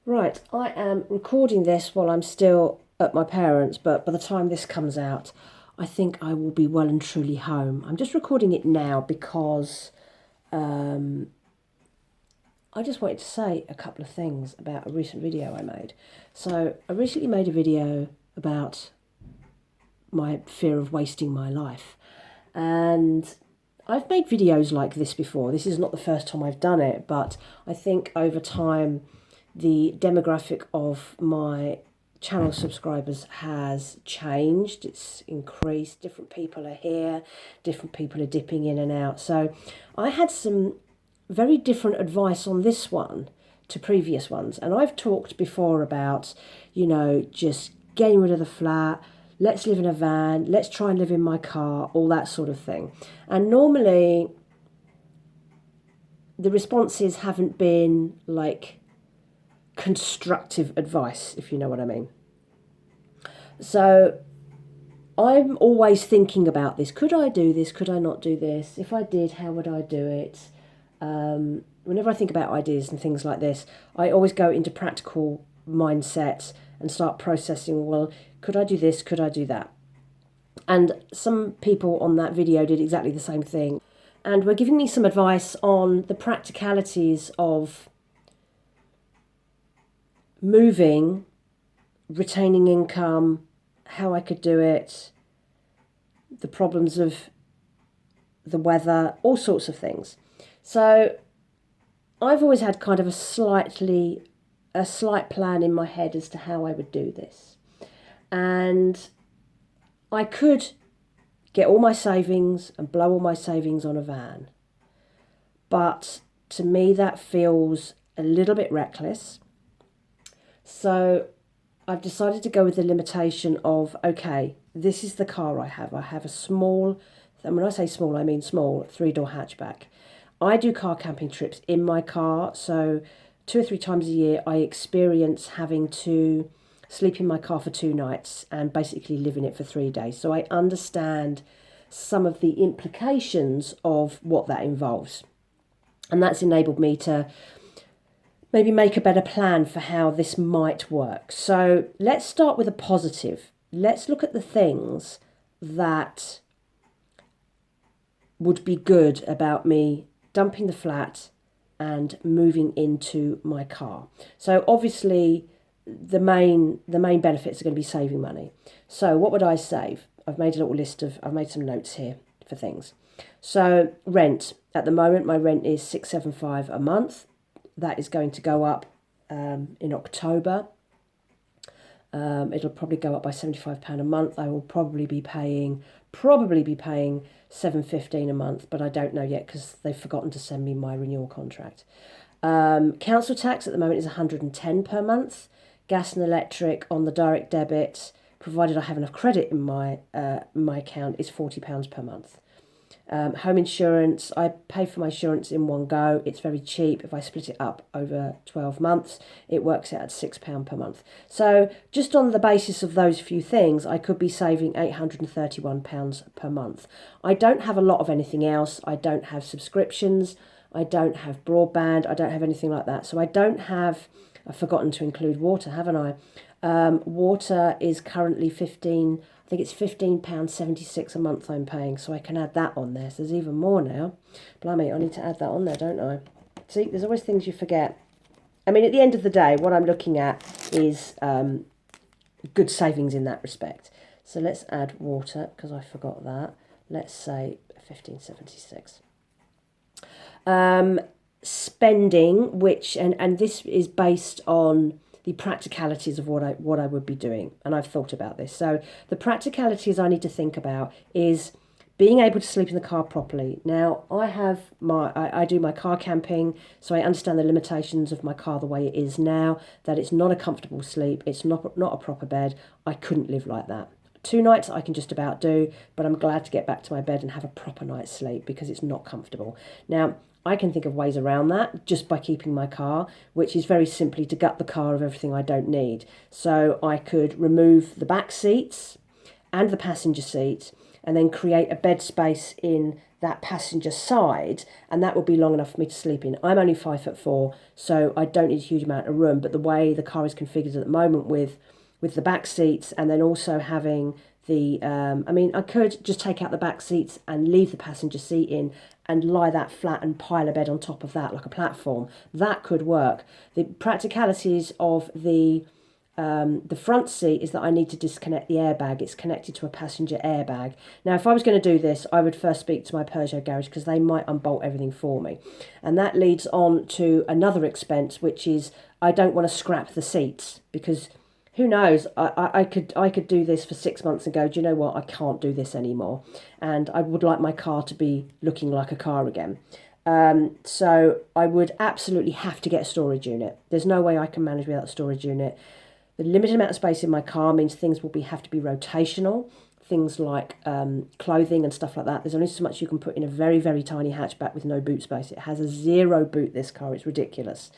Right, I am recording this while I'm still at my parents', but by the time this comes out, I think I will be well and truly home. I'm just recording it now because I just wanted to say a couple of things about a recent video I made. So, I recently made a video about my fear of wasting my life, and I've made videos like this before. This is not the first time I've done it, but I think over time the demographic of my channel subscribers has changed. It's increased. Different people are here, different people are dipping in and out. So I had some very different advice on this one to previous ones. And I've talked before about, just getting rid of the flat, let's live in a van, let's try and live in my car, all that sort of thing. And normally the responses haven't been like constructive advice, if you know what I mean. So I'm always thinking about this. Could I do this? Could I not do this? If I did, how would I do it? Whenever I think about ideas and things like this, I always go into practical mindset and start processing, well, could I do this? Could I do that? And some people on that video did exactly the same thing and were giving me some advice on the practicalities of moving, retaining income, how I could do it, the problems of the weather, all sorts of things. So I've always had kind of a slight plan in my head as to how I would do this. And I could get all my savings and blow all my savings on a van. But to me, that feels a little bit reckless. So I've decided to go with the limitation of, okay, this is the car I have. I have a small, and when I say small, I mean small, 3-door hatchback. I do car camping trips in my car, so 2 or 3 times a year I experience having to sleep in my car for 2 nights and basically live in it for 3 days. So I understand some of the implications of what that involves. And that's enabled me to maybe make a better plan for how this might work. So let's start with a positive. Let's look at the things that would be good about me dumping the flat and moving into my car. So obviously the main benefits are going to be saving money. So what would I save? I've made some notes here for things. So rent. At the moment my rent is $675 a month. That is going to go up in October. It'll probably go up by £75 a month. I will probably be paying $7.15 a month, but I don't know yet because they've forgotten to send me my renewal contract. Council tax at the moment is £110 per month. Gas and electric on the direct debit, provided I have enough credit in my account, is £40 per month. Home insurance, I pay for my insurance in one go. It's very cheap. If I split it up over 12 months, it works out at £6 per month. So just on the basis of those few things, I could be saving £831 per month. I don't have a lot of anything else. I don't have subscriptions. I don't have broadband. I don't have anything like that. So I've forgotten to include water, haven't I? Water is currently I think it's £15.76 a month I'm paying, so I can add that on there. So there's even more now. Blimey, I need to add that on there, don't I? See, there's always things you forget. I mean, at the end of the day, what I'm looking at is good savings in that respect. So let's add water, because I forgot that. Let's say £15.76. Spending, which, and this is based on the practicalities of what I would be doing, and I've thought about this. So the practicalities I need to think about is being able to sleep in the car properly. Now I do my car camping, so I understand the limitations of my car the way it is now. That it's not a comfortable sleep. It's not a proper bed. I couldn't live like that. 2 nights I can just about do, but I'm glad to get back to my bed and have a proper night's sleep because it's not comfortable. Now, I can think of ways around that just by keeping my car, which is very simply to gut the car of everything I don't need. So I could remove the back seats and the passenger seat and then create a bed space in that passenger side, and that would be long enough for me to sleep in. I'm only 5'4", so I don't need a huge amount of room, but the way the car is configured at the moment with the back seats, and then also having the I mean, I could just take out the back seats and leave the passenger seat in and lie that flat and pile a bed on top of that like a platform. That could work. The practicalities of the front seat is that I need to disconnect the airbag. It's connected to a passenger airbag. Now, if I was going to do this, I would first speak to my Peugeot garage because they might unbolt everything for me. And that leads on to another expense, which is I don't want to scrap the seats because who knows, I could do this for 6 months and go, do you know what, I can't do this anymore. And I would like my car to be looking like a car again. So I would absolutely have to get a storage unit. There's no way I can manage without a storage unit. The limited amount of space in my car means things will have to be rotational. Things like clothing and stuff like that. There's only so much you can put in a very, very tiny hatchback with no boot space. It has a 0 boot, this car. It's ridiculous.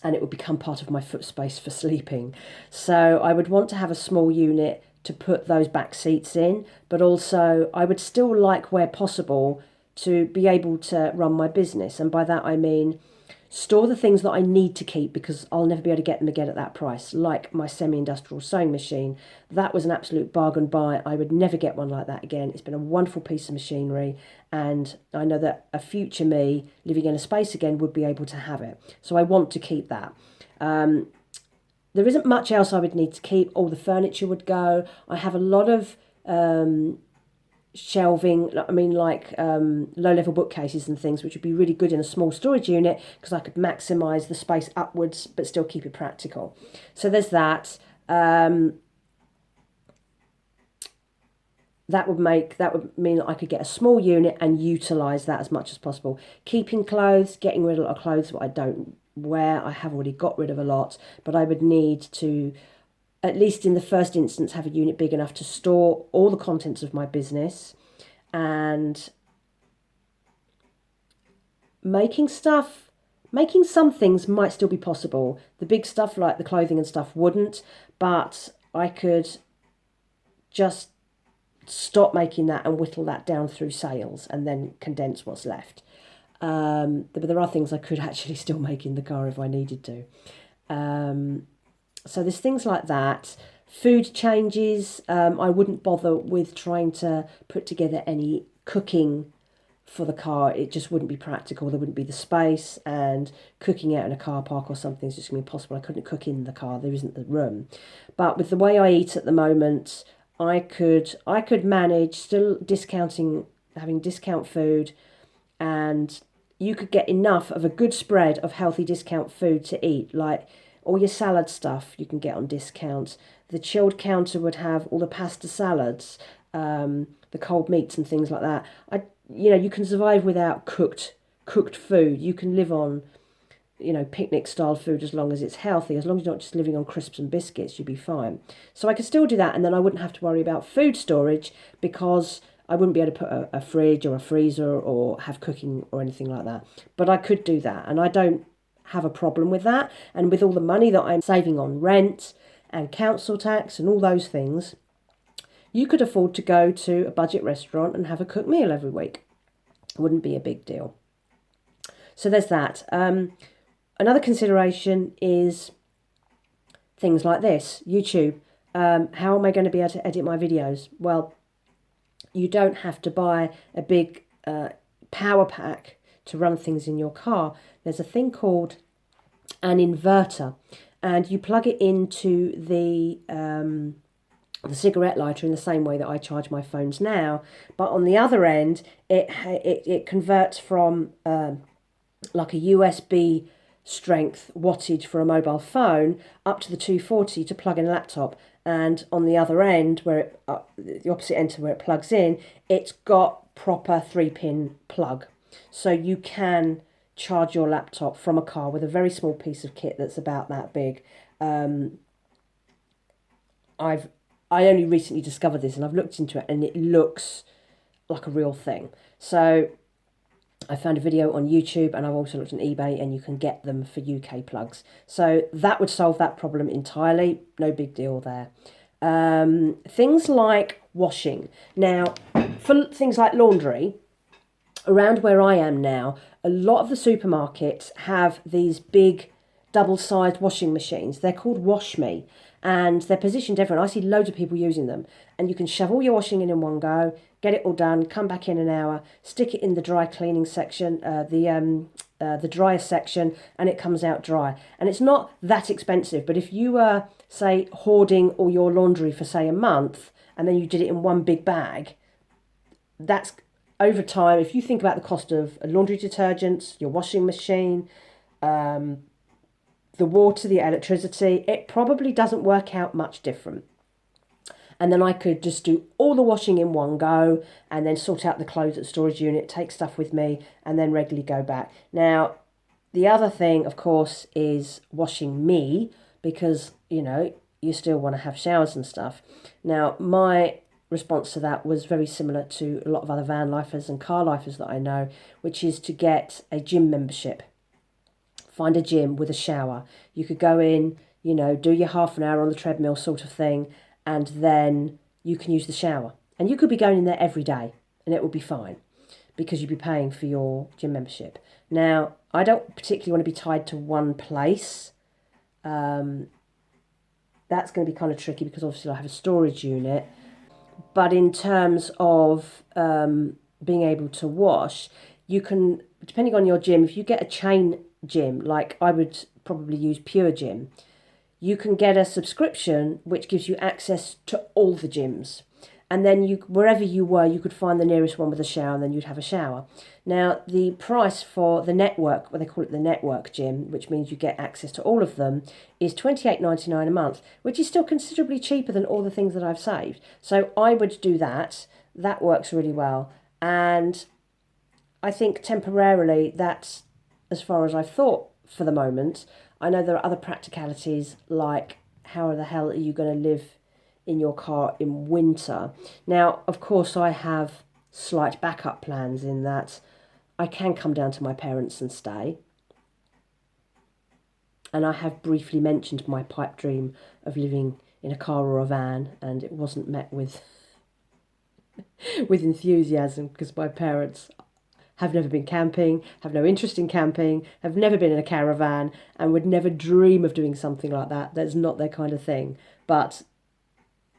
And it would become part of my foot space for sleeping. So I would want to have a small unit to put those back seats in, but also I would still like, where possible, to be able to run my business. And by that I mean store the things that I need to keep because I'll never be able to get them again at that price, like my semi-industrial sewing machine. That was an absolute bargain buy. I would never get one like that again. It's been a wonderful piece of machinery, and I know that a future me living in a space again would be able to have it. So I want to keep that. There isn't much else I would need to keep. All the furniture would go. I have a lot of shelving, like low-level bookcases and things, which would be really good in a small storage unit because I could maximise the space upwards but still keep it practical. So there's that. That would mean that I could get a small unit and utilise that as much as possible. Keeping clothes, getting rid of a lot of clothes that I don't wear. I have already got rid of a lot, but I would need to, at least in the first instance, have a unit big enough to store all the contents of my business. And making some things might still be possible. The big stuff like the clothing and stuff wouldn't, but I could just stop making that and whittle that down through sales and then condense what's left. But there are things I could actually still make in the car if I needed to. So there's things like that. Food changes. I wouldn't bother with trying to put together any cooking for the car. It just wouldn't be practical. There wouldn't be the space, and cooking out in a car park or something is just going to be impossible. I couldn't cook in the car. There isn't the room. But with the way I eat at the moment, I could manage still having discount food, and you could get enough of a good spread of healthy discount food to eat. Like all your salad stuff you can get on discount. The chilled counter would have all the pasta salads, the cold meats and things like that. You can survive without cooked food. You can live on, picnic style food as long as it's healthy. As long as you're not just living on crisps and biscuits, you'd be fine. So I could still do that, and then I wouldn't have to worry about food storage because I wouldn't be able to put a fridge or a freezer or have cooking or anything like that. But I could do that, and I don't have a problem with that. And with all the money that I'm saving on rent and council tax and all those things, you could afford to go to a budget restaurant and have a cooked meal every week. It wouldn't be a big deal. So there's that. Another consideration is things like this. YouTube. How am I going to be able to edit my videos? Well, you don't have to buy a big power pack to run things in your car. There's a thing called an inverter, and you plug it into the cigarette lighter in the same way that I charge my phones now. But on the other end, it converts from like a USB strength wattage for a mobile phone up to the 240 to plug in a laptop. And on the other end, where the opposite end to where it plugs in, it's got proper 3-pin plug. So you can charge your laptop from a car with a very small piece of kit that's about that big. I only recently discovered this, and I've looked into it, and it looks like a real thing. So I found a video on YouTube, and I've also looked on eBay, and you can get them for UK plugs. So that would solve that problem entirely. No big deal there. Things like washing. Now, for things like laundry, around where I am now, a lot of the supermarkets have these big double-sized washing machines. They're called WashMe, and they're positioned everywhere. I see loads of people using them, and you can shove all your washing in one go, get it all done, come back in an hour, stick it in the dry cleaning section, the dryer section, and it comes out dry. And it's not that expensive, but if you were, say, hoarding all your laundry for, say, a month, and then you did it in one big bag, that's over time. If you think about the cost of laundry detergents, your washing machine, the water, the electricity, it probably doesn't work out much different. And then I could just do all the washing in one go and then sort out the clothes at the storage unit, take stuff with me, and then regularly go back. Now, the other thing, of course, is washing me, because, you still want to have showers and stuff. Now, my response to that was very similar to a lot of other van lifers and car lifers that I know, which is to get a gym membership. Find a gym with a shower. You could go in, do your half an hour on the treadmill sort of thing, and then you can use the shower. And you could be going in there every day, and it would be fine, because you'd be paying for your gym membership. Now, I don't particularly want to be tied to one place. That's going to be kind of tricky, because obviously I have a storage unit. But in terms of being able to wash, you can, depending on your gym, if you get a chain gym, like I would probably use Pure Gym, you can get a subscription which gives you access to all the gyms. And then wherever you were, you could find the nearest one with a shower, and then you'd have a shower. Now, the price for the network, what they call it the network gym, which means you get access to all of them, is $28.99 a month, which is still considerably cheaper than all the things that I've saved. So I would do that. That works really well. And I think temporarily that's as far as I've thought for the moment. I know there are other practicalities, like how the hell are you going to live in your car in winter? Now, of course, I have slight backup plans in that I can come down to my parents and stay. And I have briefly mentioned my pipe dream of living in a car or a van, and it wasn't met with with enthusiasm, because my parents have never been camping, have no interest in camping, have never been in a caravan, and would never dream of doing something like that. That's not their kind of thing. But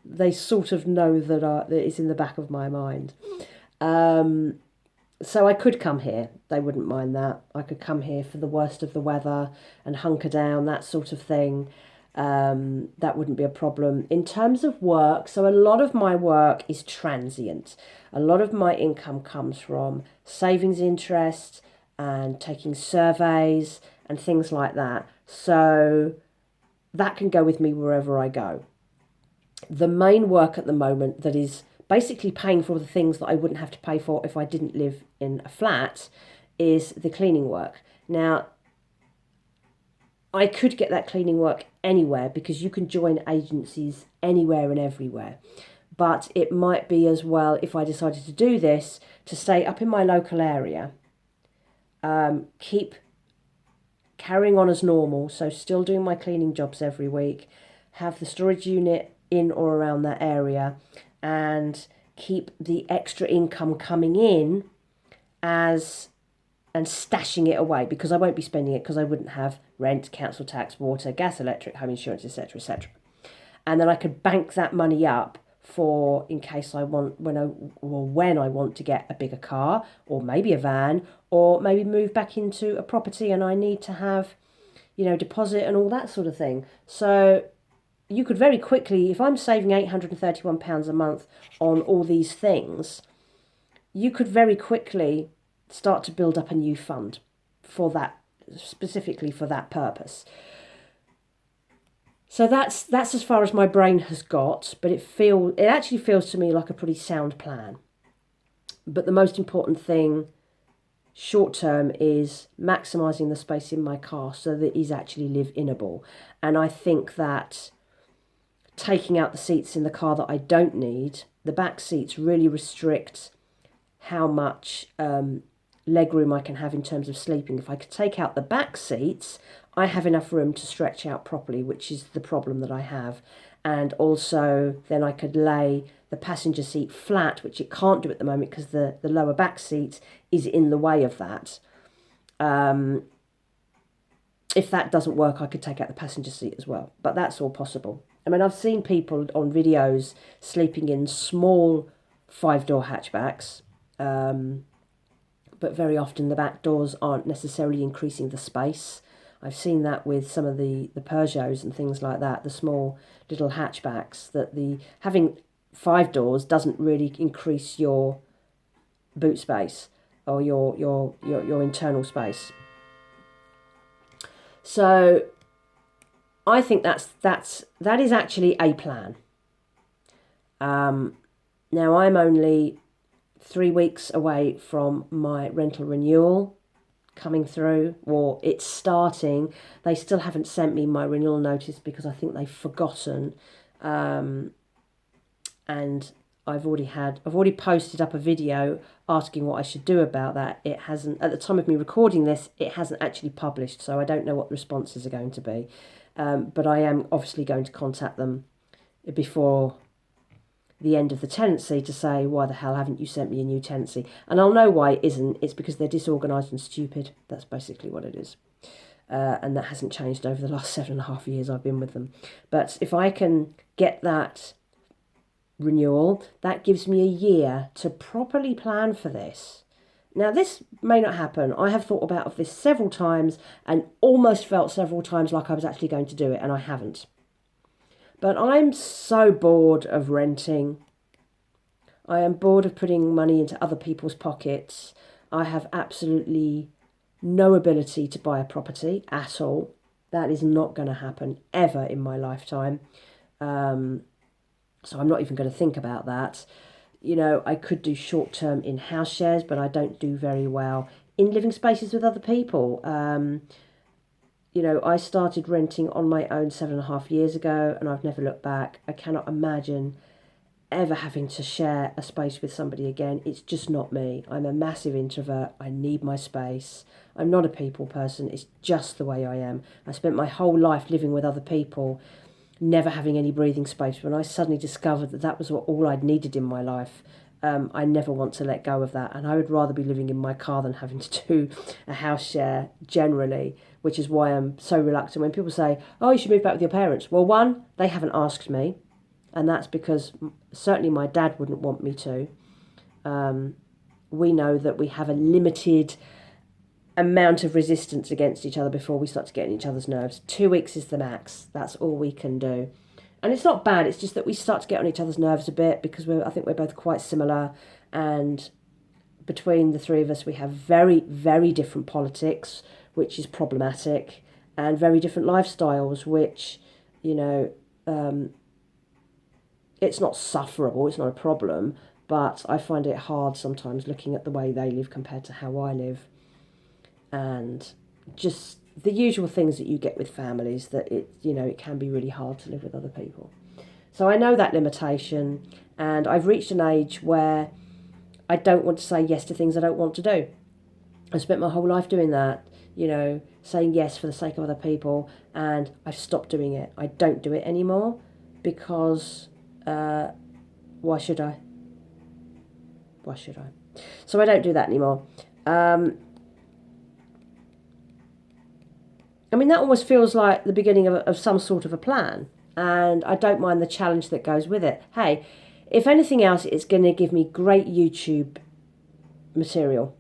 they sort of know that it's in the back of my mind. So I could come here. They wouldn't mind that. I could come here for the worst of the weather and hunker down, that sort of thing. That wouldn't be a problem. In terms of work, so a lot of my work is transient. A lot of my income comes from savings interest and taking surveys and things like that. So that can go with me wherever I go. The main work at the moment that is basically paying for the things that I wouldn't have to pay for if I didn't live in a flat is the cleaning work. Now, I could get that cleaning work anywhere, because you can join agencies anywhere and everywhere. But it might be as well, if I decided to do this, to stay up in my local area, keep carrying on as normal, so still doing my cleaning jobs every week, have the storage unit in or around that area, and keep the extra income coming in and stashing it away, because I won't be spending it, because I wouldn't have rent, council tax, water, gas, electric, home insurance, etc., etc. And then I could bank that money up for in case I want, when I want to get a bigger car, or maybe a van, or maybe move back into a property and I need to have, deposit and all that sort of thing. So you could very quickly, if I'm saving £831 a month on all these things, you could very quickly start to build up a new fund for that, specifically for that purpose. So that's as far as my brain has got, but it actually feels to me like a pretty sound plan. But the most important thing short term is maximising the space in my car so that it is actually live-inable. And I think that taking out the seats in the car that I don't need, the back seats really restrict how much legroom I can have in terms of sleeping. If I could take out the back seats, I have enough room to stretch out properly, which is the problem that I have. and also then I could lay the passenger seat flat, which it can't do at the moment because the lower back seat is in the way of that. If that doesn't work, I could take out the passenger seat as well, but that's all possible. I mean, I've seen people on videos sleeping in small 5-door hatchbacks, but very often the back doors aren't necessarily increasing the space. I've seen that with some of the Peugeots and things like that, the small little hatchbacks, that the having 5 doors doesn't really increase your boot space or your internal space. So I think that is actually a plan. Now I'm only 3 weeks away from my rental renewal coming through, or it's starting. They still haven't sent me my renewal notice because I think they've forgotten. And I've already posted up a video asking what I should do about that. It hasn't, at the time of me recording this, it hasn't actually published, so I don't know what the responses are going to be. But I am obviously going to contact them before the end of the tenancy to say, why the hell haven't you sent me a new tenancy? And I'll know why it isn't. It's because they're disorganised and stupid. That's basically what it is. And that hasn't changed over the last 7.5 years I've been with them. But if I can get that renewal, that gives me a year to properly plan for this. Now, this may not happen. I have thought about this several times and almost felt several times like I was actually going to do it, and I haven't. But I'm so bored of renting. I am bored of putting money into other people's pockets. I have absolutely no ability to buy a property at all. That is not going to happen ever in my lifetime. So I'm not even going to think about that. You know, I could do short-term in-house shares, but I don't do very well in living spaces with other people. You know, I started renting on my own 7.5 years ago, and I've never looked back. I cannot imagine ever having to share a space with somebody again. It's just not me. I'm a massive introvert. I need my space. I'm not a people person. It's just the way I am. I spent my whole life living with other people, never having any breathing space. When I suddenly discovered that that was all I'd needed in my life, I never want to let go of that. And I would rather be living in my car than having to do a house share generally, which is why I'm so reluctant when people say, oh, you should move back with your parents. Well, one, they haven't asked me. And that's because certainly my dad wouldn't want me to. We know that we have a limited amount of resistance against each other before we start to get in each other's nerves. 2 weeks is the max. That's all we can do. And it's not bad. It's just that we start to get on each other's nerves a bit because I think we're both quite similar. And between the three of us, we have very, very different politics, which is problematic, and very different lifestyles, which, you know, it's not sufferable. It's not a problem. But I find it hard sometimes looking at the way they live compared to how I live. And just the usual things that you get with families, that it can be really hard to live with other people. So I know that limitation, and I've reached an age where I don't want to say yes to things I don't want to do. I spent my whole life doing that, saying yes for the sake of other people, and I've stopped doing it. I don't do it anymore because why should I? Why should I? So I don't do that anymore. I mean, that almost feels like the beginning of some sort of a plan. And I don't mind the challenge that goes with it. Hey, if anything else, it's going to give me great YouTube material,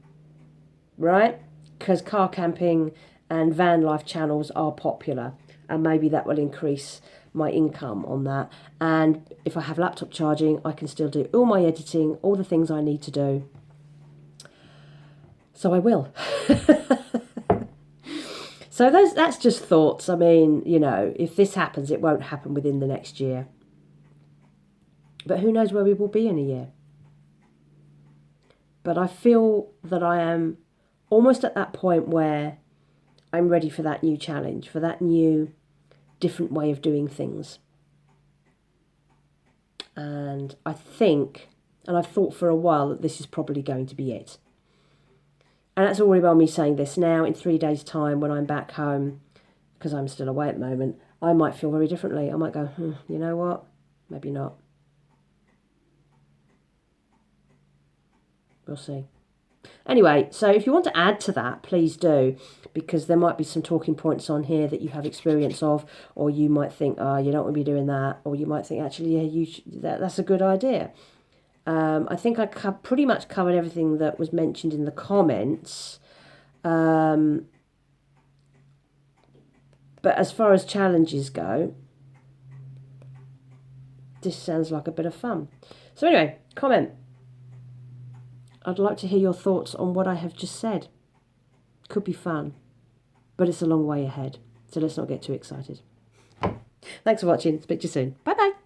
right? Because car camping and van life channels are popular. And maybe that will increase my income on that. And if I have laptop charging, I can still do all my editing, all the things I need to do. So I will. So that's just thoughts. I mean, if this happens, it won't happen within the next year. But who knows where we will be in a year. But I feel that I am almost at that point where I'm ready for that new challenge, for that new, different way of doing things. And I think, and I've thought for a while, that this is probably going to be it. And that's all really well me saying this now. In 3 days' time, when I'm back home, because I'm still away at the moment, I might feel very differently. I might go, you know what? Maybe not. We'll see. Anyway, so if you want to add to that, please do, because there might be some talking points on here that you have experience of, or you might think, oh, you don't want to be doing that, or you might think, actually, yeah, that's a good idea. I think I pretty much covered everything that was mentioned in the comments. But as far as challenges go, this sounds like a bit of fun. So anyway, comment. I'd like to hear your thoughts on what I have just said. Could be fun, but it's a long way ahead, so let's not get too excited. Thanks for watching. Speak to you soon. Bye bye.